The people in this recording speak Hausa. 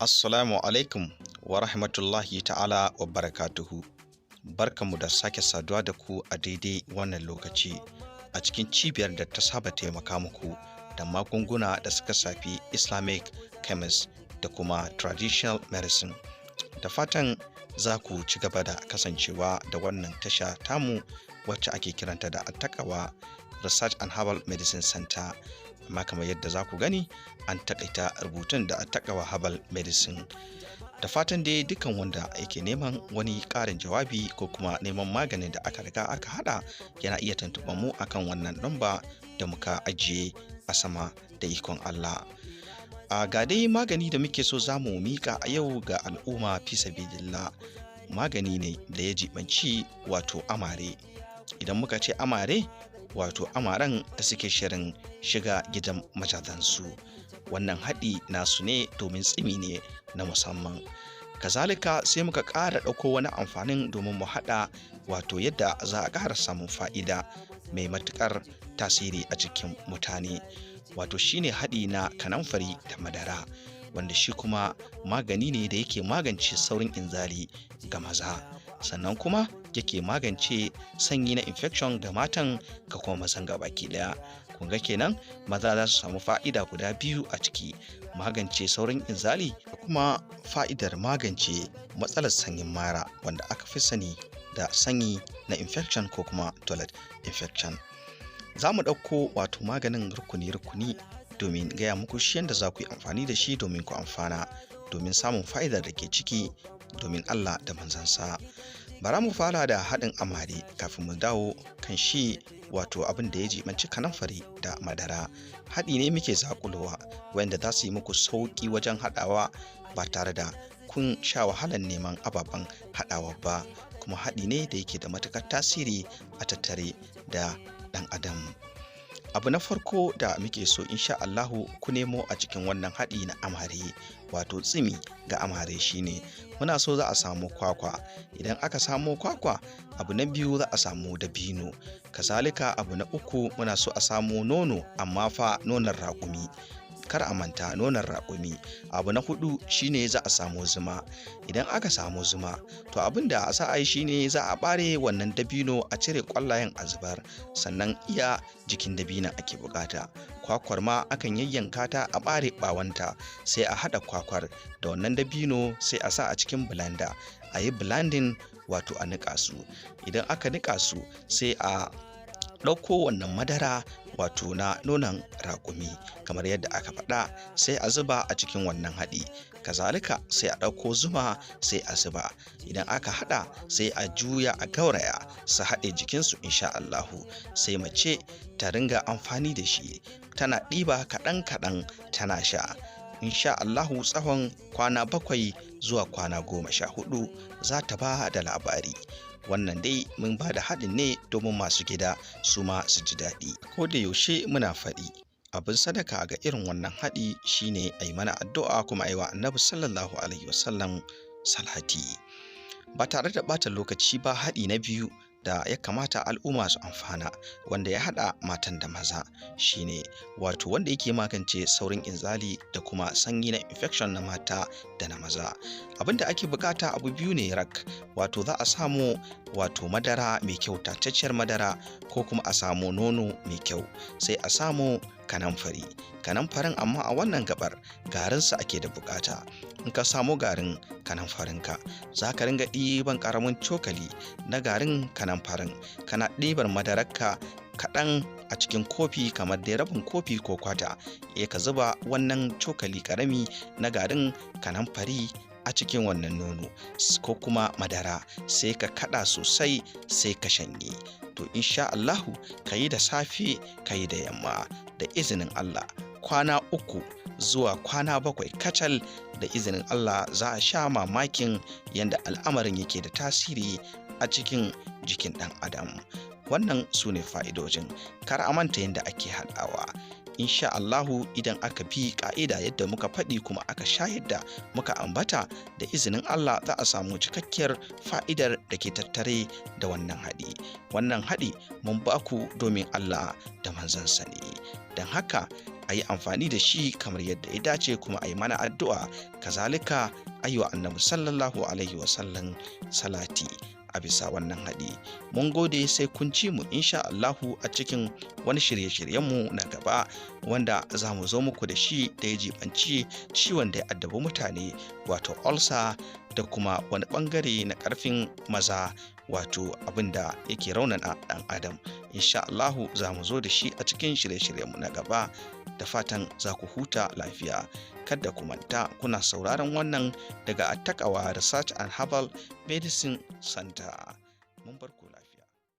Assalamu alaikum wa rahmatullahi ta'ala wa barakatuhu. Barkanmu da sake saduwa da ku a daidai wannan lokaci a cikin cibiyar da ta saba taimaka muku da magunguna da suka shafi Islamic chemist da kuma traditional medicine. Da fatan za ku ci gaba da kasancewa da wannan tasha tamu wacce ake kiranta da Attaqwa Research and Herbal Medicine Center. Amma kamar yadda za ku gani an takaita rubutun da Attaqwa Herbal Medicine. Da fatan dai dukan wanda yake neman wani ƙarin jawabi ko kuma neman maganin da aka riga aka hada yana iya tuntuɓar mu akan wannan namba da muka ajiye a sama da ikon Allah. Ga dai magani da muke so za mu mika a yau ga al'umma fi sabilillah. Magani ne da ya jibanci wato amare. Idan muka ce amare, wato amaran da suke shirin shiga gidan mazajensu. Wannan haɗi nasu ne domin tsimi ne na musamman. Kazalika sai muka ƙara ɗauko wani amfanin domin mu haɗa wato yadda za a ƙara samun fa'ida mai matuƙar tasiri a cikin mutane. Wato shine haɗi na kanamfari da madara, wanda shi kuma magani ne da yake magance saurin inzali ga maza, sannan kuma yake magance sanyi na infection ga matan ga kuma mazan gabaki daya. Kun ga kenan maza za su samu fa'ida guda biyu a ciki: magance saurin inzali da kuma fa'idar magance matsalar sanyin mara wanda aka fi sani da sanyi na infection ko kuma toilet infection. Za mu ɗauko wato maganin rukuni-rukuni domin gaya muku shi yadda za ku yi amfani da shi domin ku amfana, domin samun fa'idar da ke ciki domin Allah da manzansa. Bara mu fara da haɗin amare kafin mu dawo kan shi wato abin da ya jibanci kanamfari da madara. Haɗi ne muke zakulowa wanda za su yi muku sauƙi wajen haɗawa ba tare da kun sha wahalar neman ababen haɗawa ba, kuma haɗi ne da yake da matuƙar tasiri a tattare da ɗan adam. Abu na farko da muke so insha Allahu ku nemo a cikin wannan haɗi na amare wato tsimi ga amare shine muna so za a samu kwakwa. Idan aka samu kwakwa, abu na biyu za a samu dabino. Kazalika abu na uku muna so a samu nono, amma fa nonon raƙumi, kar a manta nonon raƙumi. Abu na hudu shine za a samu zuma. Idan aka samu zuma, to abin da za a yi shine za a bare wannan dabino a cire ƙwallayen a zubar, sannan iya jikin dabinon ake bukata. Kwakwar ma akan yayyanka ta a bare bawanta, sai a hada kwakwar da wannan dabino sai a sa a cikin blender a yi blending wato a nika su. Idan aka nika su sai a ɗauko wannan madara wato na nonon raƙumi kamar yadda aka faɗa, sai a zuba a cikin wannan haɗi. Kazalika sai a ɗauko zuma sai a zuba. Idan aka haɗa sai a juya a gauraya su haɗe jikinsu insha Allahu. Sai mace ta ringa amfani da shi tana ɗiba kaɗan-kaɗan tana sha. Insha Allahu tsawon kwana 7 zuwa kwana 14 za ta ba da labari. Wannan dai mun ba da haɗin ne domin masu gida su ma su ji daɗi. Ko da yaushe muna faɗi abin sadaka ga irin wannan haɗi shine a yi mana addu'a kuma a yi wa Annabi sallallahu alaihi wasallam salati. Ba tare da ɓata lokaci ba, haɗi na biyu da ya kamata al'umma su amfana wanda ya haɗa matan da maza shine wato wanda yake magance saurin inzali da kuma sanyi na infection na mata da na maza. Abin da ake bukata abu biyu ne rak, wato za a samu wato madara mai kyau, tatacciyar madara, ko kuma a samu nono mai kyau, sai a samu kanamfari. Kanamfarin amma a wannan gabar garinsa ake da bukata. In ka samu garin kanamfarinka, za ka ringa ɗiban ƙaramin cokali na garin kanamfarin, kana ɗibar madararka kaɗan a cikin kofi kamar dai rabin kofi ko kwata, ka zuba wannan cokali ƙarami na garin kanamfari a cikin wannan nono ko kuma madara, sai ka kaɗa sosai sai ka shanye. To insha Allahu ka yi da safe ka yi da yamma, da izinin Allah kwana 3 zuwa kwana 7 kacal, da izinin Allah za a sha mamakin yadda al'amarin yake da tasiri a cikin jikin ɗan adam. Wannan su ne fa'idojin. Kar a manta yadda ake haɗawa. Insha Allahu idan aka bi ƙa'ida yadda muka faɗi kuma aka sha yadda muka ambata, da izinin Allah za a samu cikakkiyar fa'idar da ke tattare da wannan haɗi. Wannan haɗi mun ba ku domin Allah da manzansa ne. Don haka a yi amfani da shi kamar yadda ya dace, kuma a yi mana addu'a, kazalika a yi wa annabi sallallahu alaihi wasallam salati a bisa wannan haɗi. Mun gode, sai kun ci mu insha Allahu a cikin wani shirye-shiryenmu na gaba, wanda za mu zo muku da shi da ya jibanci ciwon da ya addabi mutane, wato ulcer, da kuma wani ɓangare na ƙarfin maza, wato abin da yake raunana ɗan adam. Insha Allahu za mu zo da shi a cikin shirye-shiryenmu na gaba, da fatan za ku huta lafiya. Kada ku manta kuna sauraron wannan daga Attaqawa Research and Herbal Medicine Center.